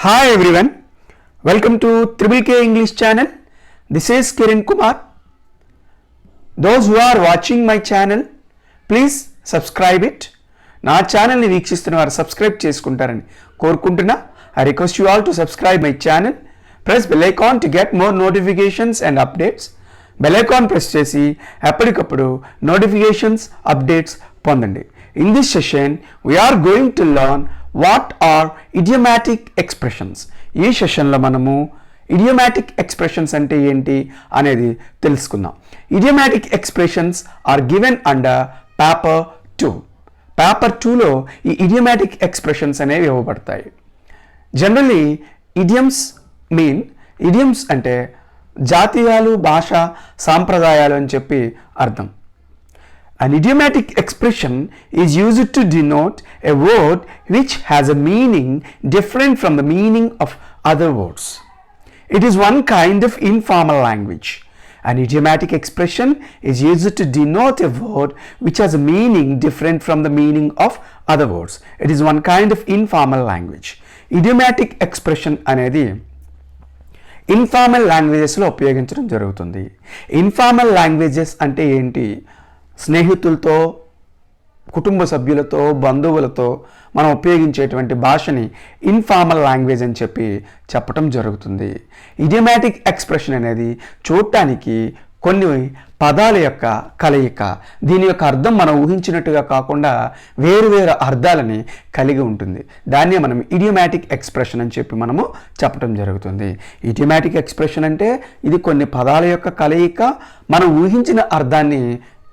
Hi everyone, welcome to Triple K English channel. This is Kiran Kumar. Those who are watching my channel, please subscribe it. నా ఛానల్ని వీక్షిస్తున్న వారు subscribe చేసుకుంటారని కోరుకుంటున్నా. I request you all to subscribe my channel. Press bell icon to get more notifications and updates. Bell icon press చేసి ఎప్పటికప్పుడు notifications, updates పొందండి. In this session, we are going to learn what are idiomatic expressions. ఈ సెషన్లో మనము idiomatic expressions అంటే ఏంటి అనేది తెలుసుకుందాం. Idiomatic expressions are given under paper 2. Paper 2లో ఈ idiomatic expressions అనేవి ఇవ్వబడతాయి. జనరల్లీ idioms అంటే జాతీయాలు, భాష, సాంప్రదాయాలు అని చెప్పి అర్థం. An idiomatic expression is used to denote a word which has a meaning different from the meaning of other words. It is one kind of informal language. An idiomatic expression is used to denote a word which has a meaning different from the meaning of other words. It is one kind of informal language. Idiomatic expression అనేది informal లాంగ్వేజెస్లో ఉపయోగించడం జరుగుతుంది. Informal languages అంటే ఏంటి? స్నేహితులతో, కుటుంబ సభ్యులతో, బంధువులతో మనం ఉపయోగించేటువంటి భాషని ఇన్ఫార్మల్ లాంగ్వేజ్ అని చెప్పటం జరుగుతుంది. ఇడియోమాటిక్ ఎక్స్ప్రెషన్ అనేది చూడటానికి కొన్ని పదాల యొక్క కలయిక. దీని యొక్క అర్థం మనం ఊహించినట్టుగా కాకుండా వేరు అర్థాలని కలిగి ఉంటుంది. దాన్నే మనం ఇడియోమాటిక్ ఎక్స్ప్రెషన్ అని మనము చెప్పడం జరుగుతుంది. ఇడియోమాటిక్ ఎక్స్ప్రెషన్ అంటే ఇది కొన్ని పదాల యొక్క కలయిక, మనం ఊహించిన అర్థాన్ని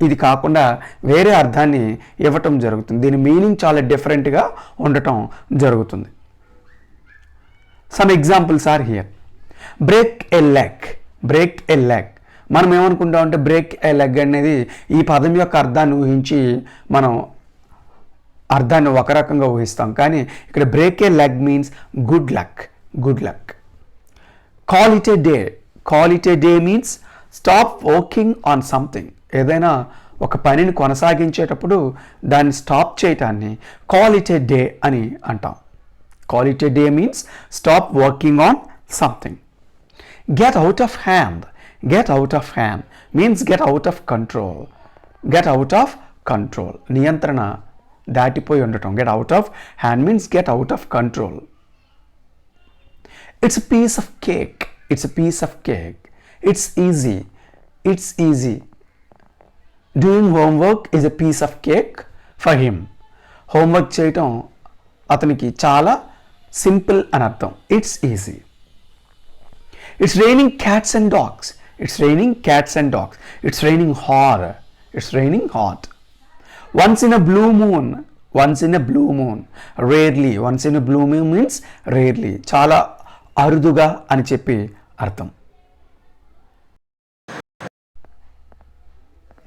ఇది కాకుండా వేరే అర్థాన్ని ఇవ్వటం జరుగుతుంది. దీని మీనింగ్ చాలా డిఫరెంట్గా ఉండటం జరుగుతుంది. Some examples are here. Break a leg. మనం ఏమనుకుంటాం అంటే బ్రేక్ ఎ లెగ్ అనేది ఈ పదం యొక్క అర్థాన్ని ఊహించి మనం అర్థాన్ని ఒక రకంగా ఊహిస్తాం. కానీ ఇక్కడ break a leg means good luck. Call it a day means stop working on something. ఏదైనా ఒక పనిని కొనసాగించేటప్పుడు దాన్ని స్టాప్ చేయటాన్ని కాల్ ఇట్ ఏ డే అని అంటాం. Call it a day means stop working on something. Get out of hand means get out of control. నియంత్రణ దాటిపోయి ఉండటం. Get out of hand means get out of control. It's piece of cake. It's easy. Doing homework is a piece of cake for him. Homework చేయటం అతనికి చాలా simple అని అర్థం. It's easy. It's raining cats and dogs. It's raining hard. Once in a blue moon. Rarely. Once in a blue moon means rarely. చాలా అరుదుగా అని అర్థం.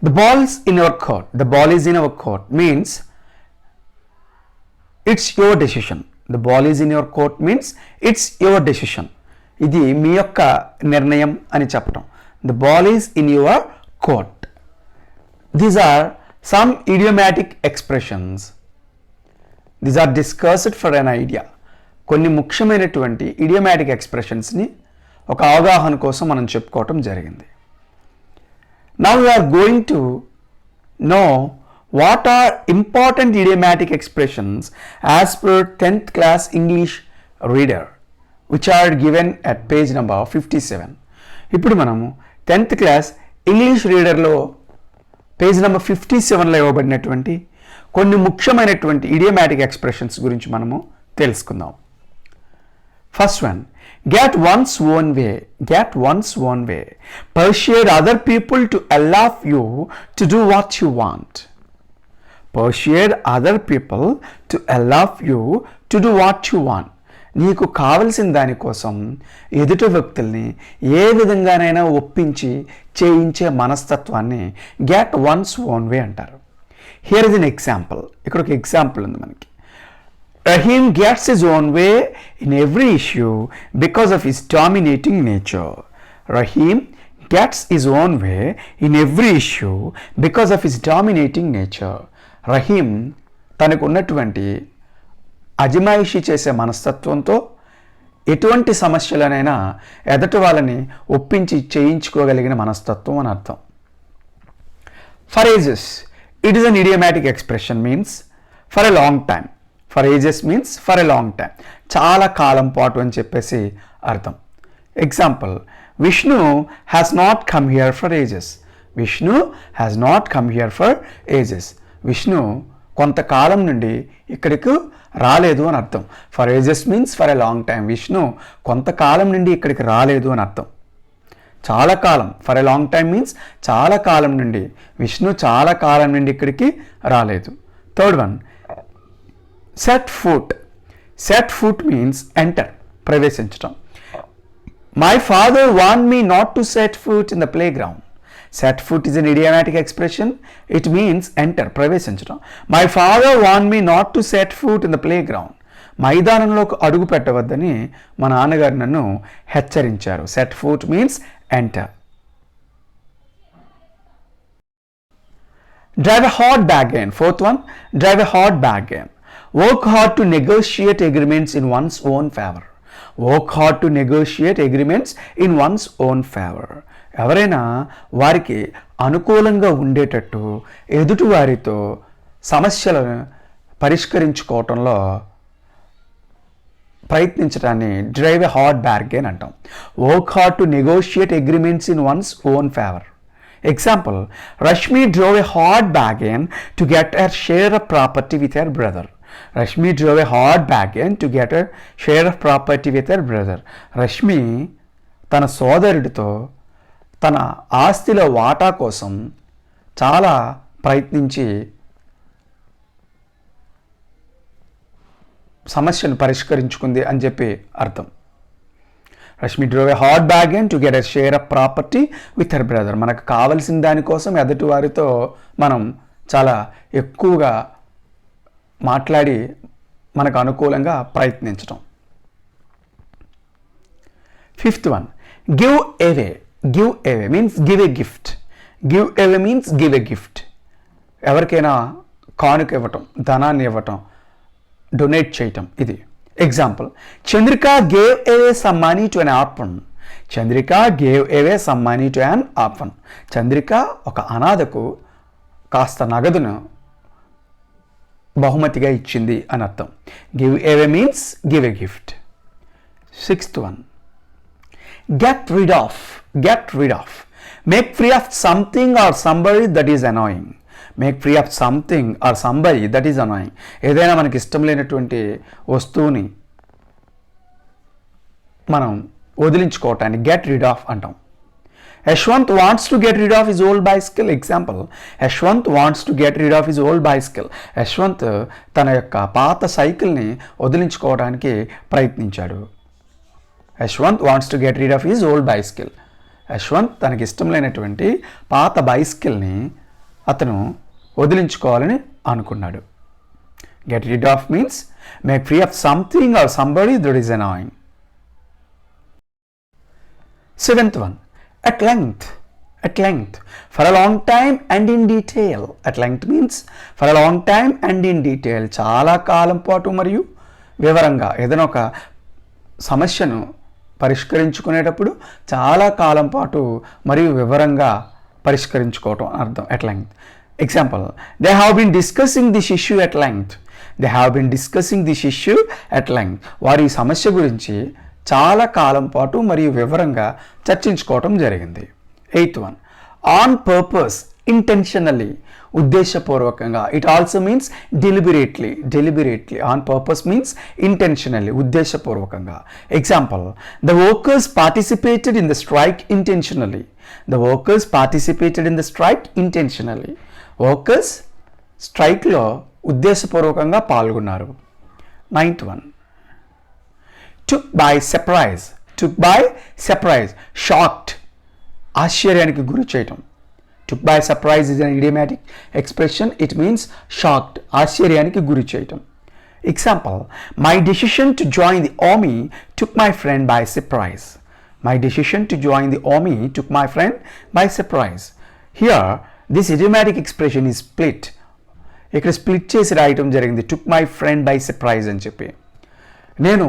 The ball is in our court means it's your decision. ఇది మీ యొక్క నిర్ణయం అని చెప్పటం. The ball is in your court. These are some idiomatic expressions. These are discussed for an idea. కొన్ని ముఖ్యమైనటువంటి idiomatic expressionsని ఒక అవగాహన కోసం మనం చెప్పుకోవటం జరిగింది. Now we are going to know what are important idiomatic expressions as per 10th class English reader, which are given at page number 57. ఇప్పుడు మనము 10th class English readerలో పేజ్ నెంబర్ 57లో ఇవ్వబడినటువంటి కొన్ని ముఖ్యమైనటువంటి idiomatic expressions గురించి మనము తెలుసుకుందాం. First one, get one's own way. Persuade other people to allow you to do what you want. నీకు కావలసిన దానికోసం ఎదుటి వ్యక్తుల్ని ఏ విధంగానైనా ఒప్పించి చేయించే మనస్తత్వాన్ని గెట్ వన్స్ ఓన్ వే అంటారు. Here is an example. ఇక్కడ ఒక ఎగ్జాంపుల్ ఉంది మనకి. Rahim gets his own way in every issue because of his dominating nature. Rahim gets his own way in every issue because of his dominating nature. Rahim తనకు ఉన్నటువంటి అజమాయిషీ చేసే మనస్తత్వంతో ఎటువంటి సమస్యలనైనా ఎదటి వాళ్ళని ఒప్పించి చేయించుకోగలిగిన మనస్తత్వం అని అర్థం. For ages, it is an idiomatic expression, means for a long time. For ages means for a long time, చాలా కాలం పాటు అని చెప్పేసి అర్థం. Example, Vishnu has not come here for ages. Vishnu has not come here for ages. Vishnu కొంతకాలం నుండి ఇక్కడికి రాలేదు అని అర్థం. For ages means for a long time. Vishnu కొంతకాలం నుండి ఇక్కడికి రాలేదు అని అర్థం. చాలా కాలం, for a long time means చాలా కాలం నుండి. విష్ణు చాలా కాలం నుండి ఇక్కడికి రాలేదు. Third one, set foot. Set foot means enter, ప్రవేశించటం. My father want me not to set foot in the play ground. Set foot is an idiomatic expression. It means enter, ప్రవేశించడం. My father want me not to set foot in the play ground. మైదానంలోకి అడుగు పెట్టవద్దని మా నాన్నగారు నన్ను హెచ్చరించారు. Set foot means enter. Drive a hard bargain. Fourth one, drive a hard bargain. Work hard to negotiate agreements in one's own favor. Work hard to negotiate agreements in one's own favor. ఎవరైనా వారికి అనుకూలంగా ఉండేటట్టు ఎదుటి వారితో సమస్యలను పరిష్కరించుకోవటంలో ప్రయత్నించడాన్ని drive a hard bargain అంటాం. Work hard to negotiate agreements in once own favour. Example, Rashmi drove a hard bargain to get her share of property with her brother. Rashmi drove a hard bargain to get her share of property with her brother. Rashmi తన సోదరుడితో తన ఆస్తిలో వాటా కోసం చాలా ప్రయత్నించి సమస్యను పరిష్కరించుకుంది అని చెప్పి అర్థం. Rashmi drove A hard bargain to get a share of property with her brother. మనకు కావలసిన దానికోసం ఎదుటి వారితో మనం చాలా ఎక్కువగా మాట్లాడి మనకు అనుకూలంగా ప్రయత్నించడం. Fifth one, give away. Give away means give a gift. Give away means give a gift. ఎవరికైనా కానుక ఇవ్వటం, ధనాన్ని ఇవ్వటం, డొనేట్ చేయటం. ఇది example, Chandrika gave away some money to an orphan. Chandrika gave away some money to an orphan. Chandrika ఒక అనాథకు కాస్త నగదును బహుమతిగా ఇచ్చింది అని అర్థం. Give away means give a gift. Sixth one, get rid of. Get rid of, make free of something or somebody that is annoying. Make free of something or somebody that is annoying. ఏదైనా మనకి ఇష్టం లేనటువంటి వస్తువుని మనం వదిలించుకోవటాన్ని get rid of అంటాం. Yashwant wants to get rid of his old bicycle. Example, Yashwant wants to get rid of his old bicycle. Yashwant తన యొక్క పాత సైకిల్ని వదిలించుకోవడానికి ప్రయత్నించాడు. Yashwant wants to get rid of his old bicycle. Yashwant తనకి ఇష్టం లేనటువంటి పాత బైసికల్ని అతను వదిలించుకోవాలని అనుకున్నాడు. Get rid of means make free of something or somebody that is annoying. Seventh one, at length. At length, for a long time and in detail. At length means for a long time and in detail. చాలా కాలం పాటు మరియు వివరంగా. ఏదైనా ఒక సమస్యను పరిష్కరించుకునేటప్పుడు చాలా కాలం పాటు మరియు వివరంగా పరిష్కరించుకోవటం అర్థం. at length. Example, they have been discussing this issue at length. They have been discussing this issue at length. వారు ఈ సమస్య గురించి చాలా కాలం పాటు మరియు వివరంగా చర్చించుకోవటం జరిగింది. Eighth one, on purpose, intentionally, ఉద్దేశపూర్వకంగా. It also means deliberately. Deliberately. On purpose means intentionally, ఉద్దేశపూర్వకంగా. Example, the workers participated in the strike intentionally. The workers participated in the strike intentionally. Workers స్ట్రైక్లో ఉద్దేశపూర్వకంగా పాల్గొన్నారు. Ninth one, took by surprise. Took by surprise, shocked, ఆశ్చర్యానికి గురి చేయటం. took by surprise is an idiomatic expression. It means shocked, ఆశ్చర్యానికి గురి చేయటం. Example, my decision to join the army took my friend by surprise. My decision to join the army took my friend by surprise. Here, this idiomatic expression is split. ఇక్కడ split చేసి రాయటం జరిగింది. took my friend by surprise అని చెప్పి. నేను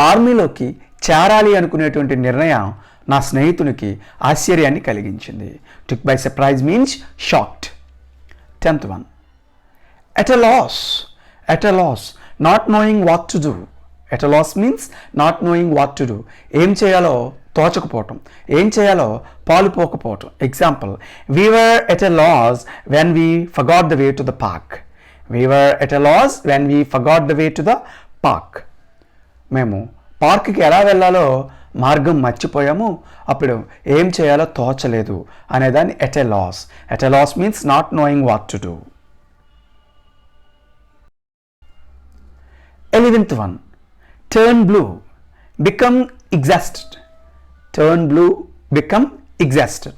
ఆర్మీలోకి చేరాలి అనుకునేటువంటి నిర్ణయం నా స్నేహితునికి ఆశ్చర్యాన్ని కలిగించింది. Took by surprise means shocked. 10th one, at a loss, not knowing what to do. At a loss means not knowing what to do. ఏం చేయాలో తోచకపోవటం, ఏం చేయాలో పాలుపోకపోవటం. Example, we were at a loss when we forgot the way to the park. We were at a loss when we forgot the way to the park. మేము పార్క్కి ఎలా వెళ్ళాలో మార్గం మర్చిపోయాము, అప్పుడు ఏం చేయాలో తోచలేదు అనేదాన్ని at a loss. At a loss means not knowing what to do. 11th one, turn blue, become exhausted. Turn blue, become exhausted.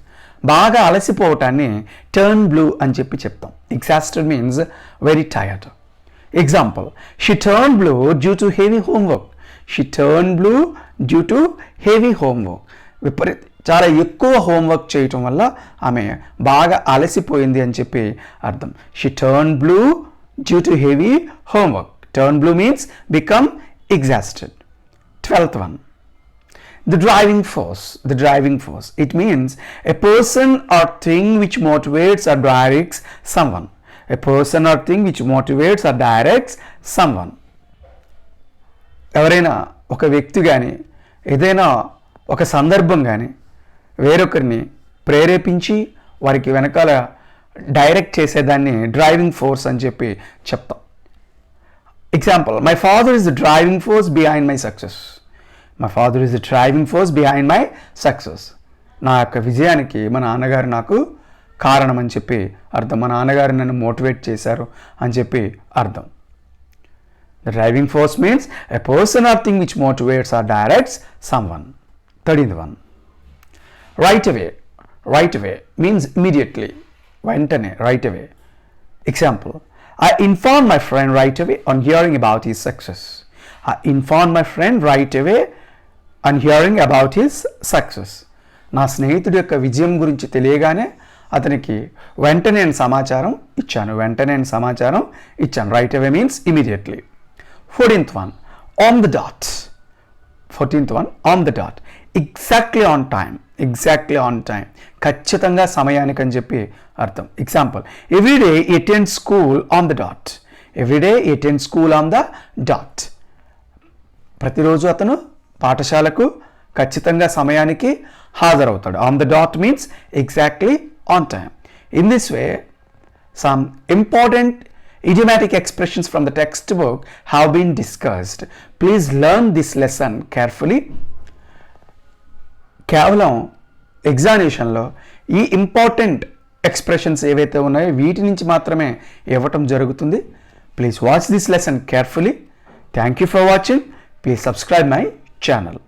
బాగా అలసిపోవటాన్ని టర్న్ బ్లూ అని చెప్పి చెప్తాం. Exhausted means very tired. Example, she turn blue due to heavy homework. She turn blue due to heavy homework. చాలా ఎక్కువ homework చేయటం వల్ల ఆమె బాగా అలసిపోయింది అని చెప్పి అర్థం. She turn blue due to heavy homework. Turn blue means become exhausted. 12th one, the driving force. It means a person or thing which motivates or directs someone. A person or thing which motivates or directs someone. ఎవరైనా ఒక వ్యక్తి కానీ ఏదైనా ఒక సందర్భం కానీ వేరొకరిని ప్రేరేపించి వారికి వెనకాల డైరెక్ట్ చేసేదాన్ని డ్రైవింగ్ ఫోర్స్ అని చెప్పి చెప్తాం. Example, my father is the driving force behind my success. My father is the driving force behind my success. నా యొక్క విజయానికి మా నాన్నగారు నాకు కారణం అని చెప్పి అర్థం. మా నాన్నగారు నన్ను మోటివేట్ చేశారు అని చెప్పి అర్థం. The driving force means a person or thing which motivates or directs someone. 13th one, right away means immediately. వెంటనే, right away. Example, I informed my friend right away on hearing about his success. I informed my friend right away on hearing about his success. నా స్నేహితుడి యొక్క విజయం గురించి తెలియగానే అతనికి వెంటనే సమాచారం ఇచ్చాను. Right away means immediately. 14th one, on the dot. 14th one, on the dot. Exactly on time. ఖచ్చితంగా సమయానికి అని చెప్పి అర్థం. Example, every day he attends school on the dot. Every day he attends school on the dot. ప్రతిరోజు అతను పాఠశాలకు ఖచ్చితంగా సమయానికి హాజరవుతాడు. On the dot means exactly on time. In this way, some important idiomatic expressions from the textbook have been discussed. Please learn this lesson carefully. కేవలం ఎగ్జామినేషన్లో ఈ important expressions ఏవైతే ఉన్నాయో వీటి నుంచి మాత్రమే ఇవ్వటం జరుగుతుంది. Please watch this lesson carefully. Thank you for watching. Please subscribe my channel.